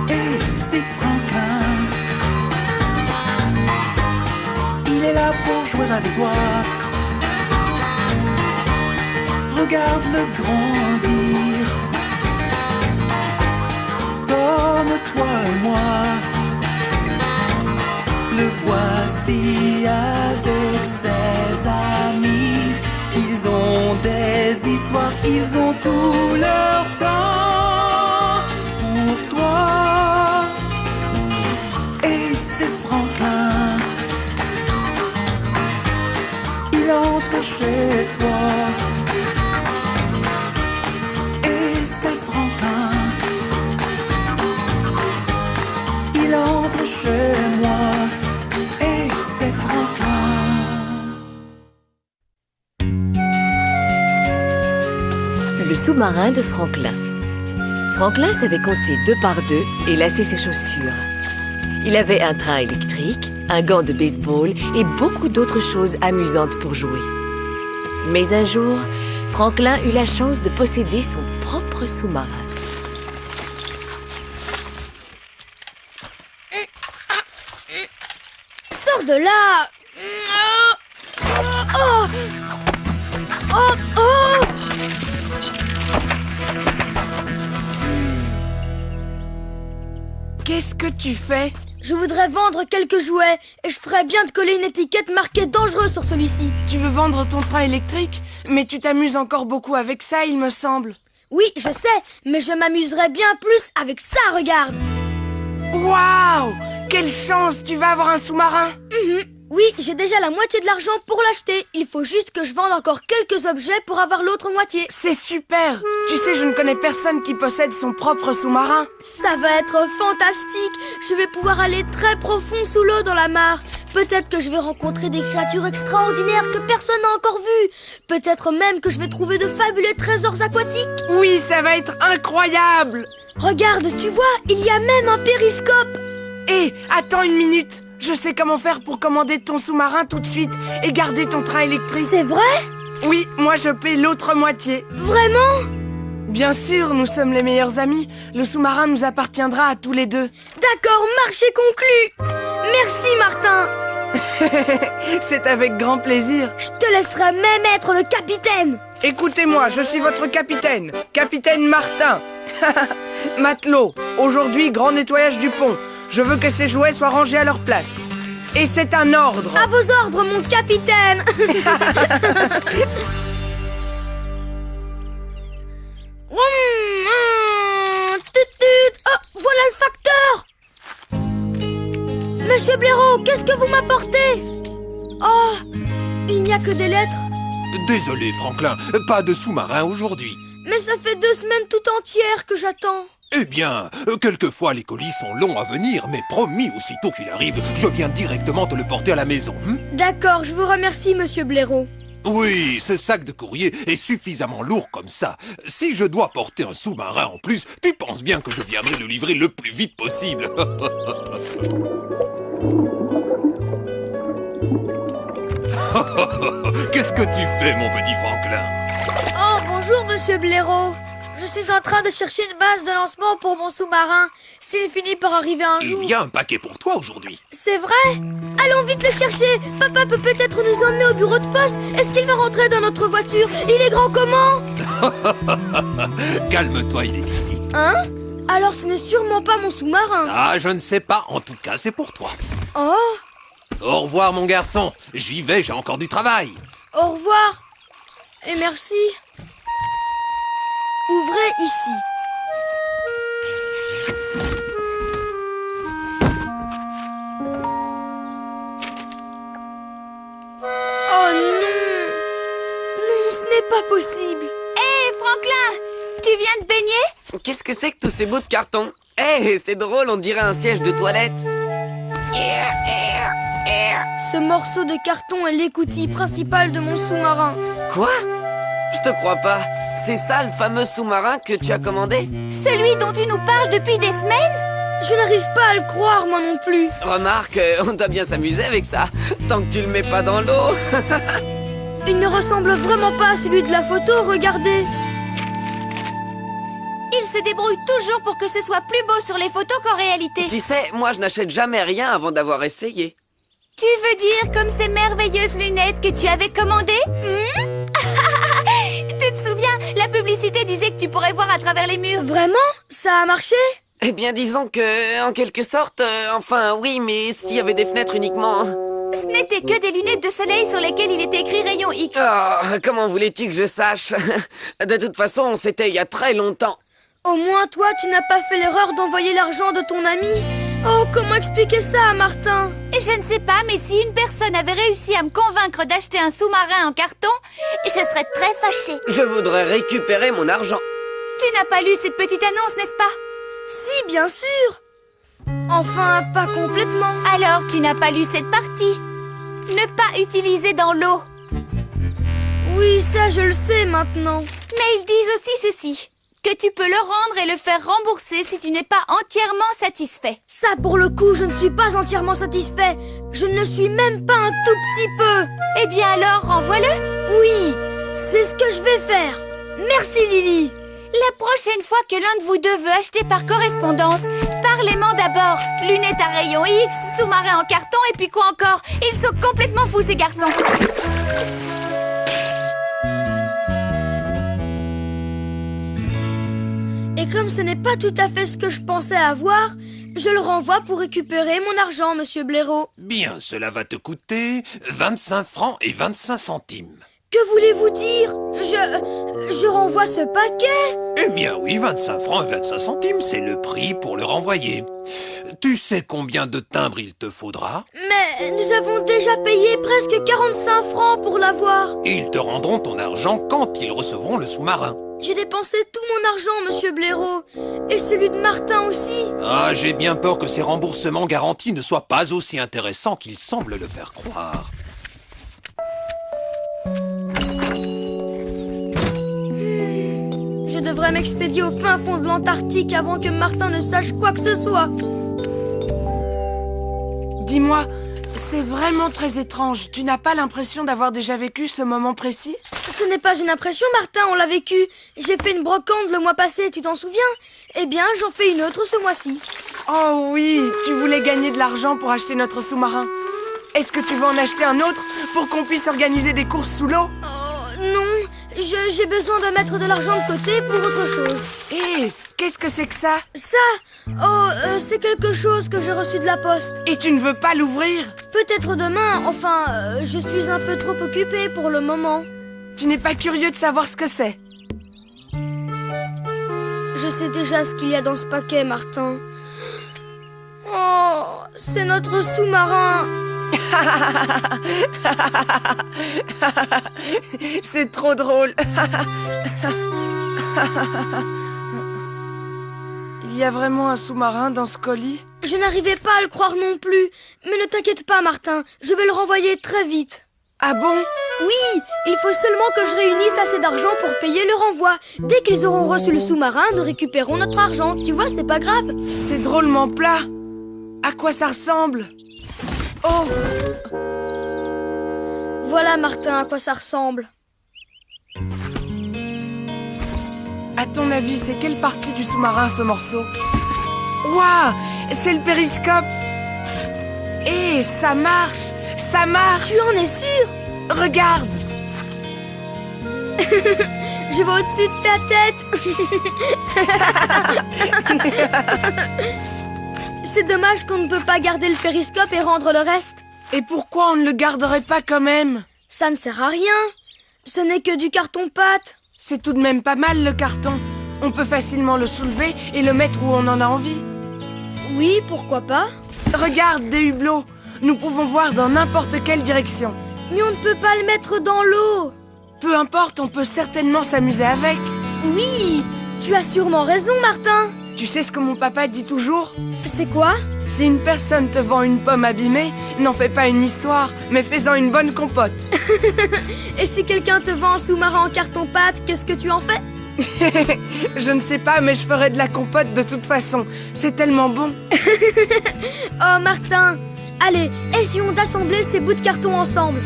Et c'est Franklin. Il est là pour jouer avec toi. Regarde-le grandir, comme toi et moi. Le voici avec ses amis. Ils ont des histoires, ils ont tout leur temps pour toi. Et c'est Franklin. Il entre chez toi. Et c'est Franklin. Il entre chez moi. Et c'est Franklin. Le sous-marin de Franklin. Franklin savait compter 2 par 2 et lasser ses chaussures. Il avait un train électrique, un gant de baseball et beaucoup d'autres choses amusantes pour jouer. Mais un jour, Franklin eut la chance de posséder son propre sous-marin. Sors de là! Oh! Oh! Oh! Qu'est-ce que tu fais? Je voudrais vendre quelques jouets et je ferais bien de coller une étiquette marquée dangereux sur celui-ci. Tu veux vendre ton train électrique? Mais tu t'amuses encore beaucoup avec ça, il me semble. Oui, je sais, mais je m'amuserais bien plus avec ça, regarde. Waouh! Quelle chance! Tu vas avoir un sous-marin? Oui, j'ai déjà la moitié de l'argent pour l'acheter. Il faut juste que je vende encore quelques objets pour avoir l'autre moitié. C'est super! Tu sais, je ne connais personne qui possède son propre sous-marin. Ça va être fantastique. Je vais pouvoir aller très profond sous l'eau dans la mare. Peut-être que je vais rencontrer des créatures extraordinaires que personne n'a encore vues. Peut-être même que je vais trouver de fabuleux trésors aquatiques. Oui, ça va être incroyable! Regarde, tu vois, il y a même un périscope. Hé, attends une minute! Je sais comment faire pour commander ton sous-marin tout de suite et garder ton train électrique. C'est vrai? Oui, moi je paie l'autre moitié. Vraiment? Bien sûr, nous sommes les meilleurs amis. Le sous-marin nous appartiendra à tous les deux. D'accord, marché conclu. Merci, Martin. C'est avec grand plaisir. Je te laisserai même être le capitaine. Écoutez-moi, je suis votre capitaine, capitaine Martin. Matelot, aujourd'hui, grand nettoyage du pont. Je veux que ces jouets soient rangés à leur place. Et c'est un ordre. À vos ordres, mon capitaine. Oh, voilà le facteur. Monsieur Blaireau, qu'est-ce que vous m'apportez? Oh, il n'y a que des lettres. Désolé, Franklin, pas de sous-marin aujourd'hui. Mais ça fait 2 semaines tout entières que j'attends. Eh bien, quelquefois les colis sont longs à venir, mais promis, aussitôt qu'il arrive, je viens directement te le porter à la maison. D'accord, je vous remercie, monsieur Blaireau. Oui, ce sac de courrier est suffisamment lourd comme ça. Si je dois porter un sous-marin en plus, tu penses bien que je viendrai le livrer le plus vite possible. Qu'est-ce que tu fais, mon petit Franklin? Oh, bonjour, monsieur Blaireau. Je suis en train de chercher une base de lancement pour mon sous-marin. S'il finit par arriver un jour... Il y a un paquet pour toi aujourd'hui. C'est vrai? Allons vite le chercher. Papa peut peut-être nous emmener au bureau de poste. Est-ce qu'il va rentrer dans notre voiture? Il est grand comment? Calme-toi, il est ici. Hein? Alors ce n'est sûrement pas mon sous-marin. Ah, je ne sais pas. En tout cas, c'est pour toi. Oh! Au revoir, mon garçon. J'y vais, j'ai encore du travail. Au revoir. Et merci. Ouvrez ici. Oh non! Non, ce n'est pas possible. Hé, Franklin! Tu viens de baigner? Qu'est-ce que c'est que tous ces bouts de carton? Hé, c'est drôle, on dirait un siège de toilette. Ce morceau de carton est l'écoutille principale de mon sous-marin. Quoi? Je te crois pas. C'est ça le fameux sous-marin que tu as commandé? Celui dont tu nous parles depuis des semaines? Je n'arrive pas à le croire, moi non plus. Remarque, on doit bien s'amuser avec ça, tant que tu le mets pas dans l'eau. Il ne ressemble vraiment pas à celui de la photo, regardez. se débrouille toujours pour que ce soit plus beau sur les photos qu'en réalité. Tu sais, moi je n'achète jamais rien avant d'avoir essayé. Tu veux dire comme ces merveilleuses lunettes que tu avais commandées? Tu te souviens, la publicité disait que tu pourrais voir à travers les murs. Vraiment? Ça a marché? Eh bien, disons que, en quelque sorte, enfin, oui, mais s'il y avait des fenêtres uniquement... Ce n'étaient que des lunettes de soleil sur lesquelles il était écrit rayon X. Oh, comment voulais-tu que je sache? De toute façon, c'était il y a très longtemps. Au moins, toi, tu n'as pas fait l'erreur d'envoyer l'argent de ton ami. Oh, comment expliquer ça à Martin? Je ne sais pas, mais si une personne avait réussi à me convaincre d'acheter un sous-marin en carton, je serais très fâchée. Je voudrais récupérer mon argent. Tu n'as pas lu cette petite annonce, n'est-ce pas? Si, bien sûr. Enfin, pas complètement. Alors, tu n'as pas lu cette partie. Ne pas utiliser dans l'eau. Oui, ça, je le sais maintenant. Mais ils disent aussi ceci, que tu peux le rendre et le faire rembourser si tu n'es pas entièrement satisfait. Ça, pour le coup, je ne suis pas entièrement satisfait. Je ne le suis même pas un tout petit peu. Eh bien alors, renvoie-le. Oui, c'est ce que je vais faire. Merci, Lily. La prochaine fois que l'un de vous deux veut acheter par correspondance, parlez-moi d'abord. Lunettes à rayon X, sous-marin en carton et puis quoi encore? Ils sont complètement fous, ces garçons. Et comme ce n'est pas tout à fait ce que je pensais avoir, je le renvoie pour récupérer mon argent, monsieur Blaireau. Bien, cela va te coûter 25 francs et 25 centimes. Que voulez-vous dire? Je renvoie ce paquet? Eh bien oui, 25 francs et 25 centimes, c'est le prix pour le renvoyer. Tu sais combien de timbres il te faudra? Mais nous avons déjà payé presque 45 francs pour l'avoir. Ils te rendront ton argent quand ils recevront le sous-marin. J'ai dépensé tout mon argent, monsieur Blaireau. Et celui de Martin aussi. Ah, j'ai bien peur que ces remboursements garantis ne soient pas aussi intéressants qu'ils semblent le faire croire. Je devrais m'expédier au fin fond de l'Antarctique avant que Martin ne sache quoi que ce soit. Dis-moi, c'est vraiment très étrange. Tu n'as pas l'impression d'avoir déjà vécu ce moment précis? Ce n'est pas une impression, Martin, on l'a vécu. J'ai fait une brocante le mois passé, tu t'en souviens? Eh bien, j'en fais une autre ce mois-ci. Oh oui, tu voulais gagner de l'argent pour acheter notre sous-marin. Est-ce que tu veux en acheter un autre pour qu'on puisse organiser des courses sous l'eau? Oh, non, j'ai besoin de mettre de l'argent de côté pour autre chose. Hé, qu'est-ce que c'est que ça? Ça? Oh, c'est quelque chose que j'ai reçu de la poste. Et tu ne veux pas l'ouvrir? Peut-être demain, enfin, je suis un peu trop occupée pour le moment. Tu n'es pas curieux de savoir ce que c'est? Je sais déjà ce qu'il y a dans ce paquet, Martin. Oh, c'est notre sous-marin. C'est trop drôle. Il y a vraiment un sous-marin dans ce colis? Je n'arrivais pas à le croire non plus. Mais ne t'inquiète pas, Martin. Je vais le renvoyer très vite. Ah bon? Oui, il faut seulement que je réunisse assez d'argent pour payer le renvoi. Dès qu'ils auront reçu le sous-marin, nous récupérons notre argent. Tu vois, c'est pas grave. C'est drôlement plat. À quoi ça ressemble? Oh! Voilà, Martin, à quoi ça ressemble. À ton avis, c'est quelle partie du sous-marin, ce morceau? Waouh! C'est le périscope! Hé, ça marche! Ça marche! Tu en es sûr? Regarde! Je vais au-dessus de ta tête. C'est dommage qu'on ne peut pas garder le périscope et rendre le reste. Et pourquoi on ne le garderait pas quand même? Ça ne sert à rien. Ce n'est que du carton-pâte. C'est tout de même pas mal, le carton. On peut facilement le soulever et le mettre où on en a envie. Oui, pourquoi pas? Regarde, des hublots. Nous pouvons voir dans n'importe quelle direction. Mais on ne peut pas le mettre dans l'eau. Peu importe, on peut certainement s'amuser avec. Oui, tu as sûrement raison, Martin. Tu sais ce que mon papa dit toujours? C'est quoi? Si une personne te vend une pomme abîmée, n'en fais pas une histoire, mais fais-en une bonne compote. Et si quelqu'un te vend un sous-marin en carton-pâte, qu'est-ce que tu en fais? Je ne sais pas, mais je ferai de la compote de toute façon. C'est tellement bon. Oh, Martin! Allez, essayons d'assembler ces bouts de carton ensemble.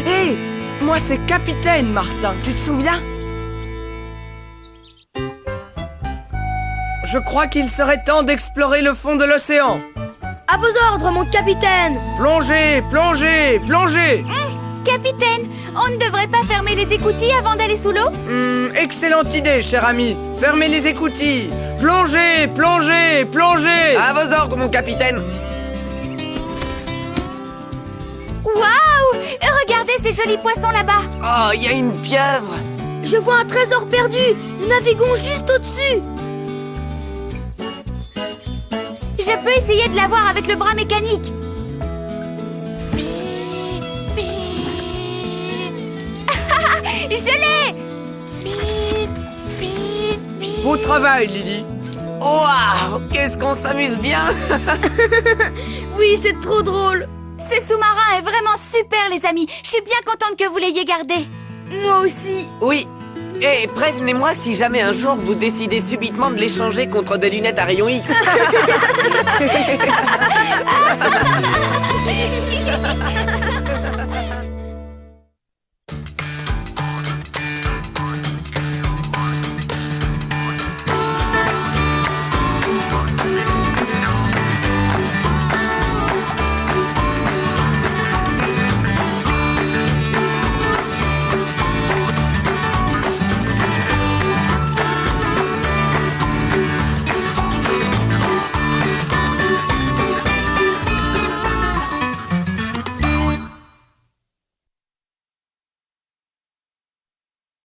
Hé, moi c'est Capitaine Martin, tu te souviens? je crois qu'il serait temps d'explorer le fond de l'océan. À vos ordres, mon capitaine. Plongez, plongez, plongez. Capitaine, on ne devrait pas fermer les écoutilles avant d'aller sous l'eau? Excellente idée, cher ami. Fermez les écoutilles. Plongez, plongez, plongez. À vos ordres, mon capitaine. Waouh! Regardez ces jolis poissons là-bas. Oh, il y a une pieuvre. Je vois un trésor perdu. Nous naviguons juste au-dessus. Je peux essayer de la voir avec le bras mécanique. Je l'ai! Beau travail, Lily. Waouh, qu'est-ce qu'on s'amuse bien. Oui, c'est trop drôle. Ce sous-marin est vraiment super, les amis. Je suis bien contente que vous l'ayez gardé. Moi aussi. Oui. Et prévenez-moi si jamais un jour vous décidez subitement de l'échanger contre des lunettes à rayons X.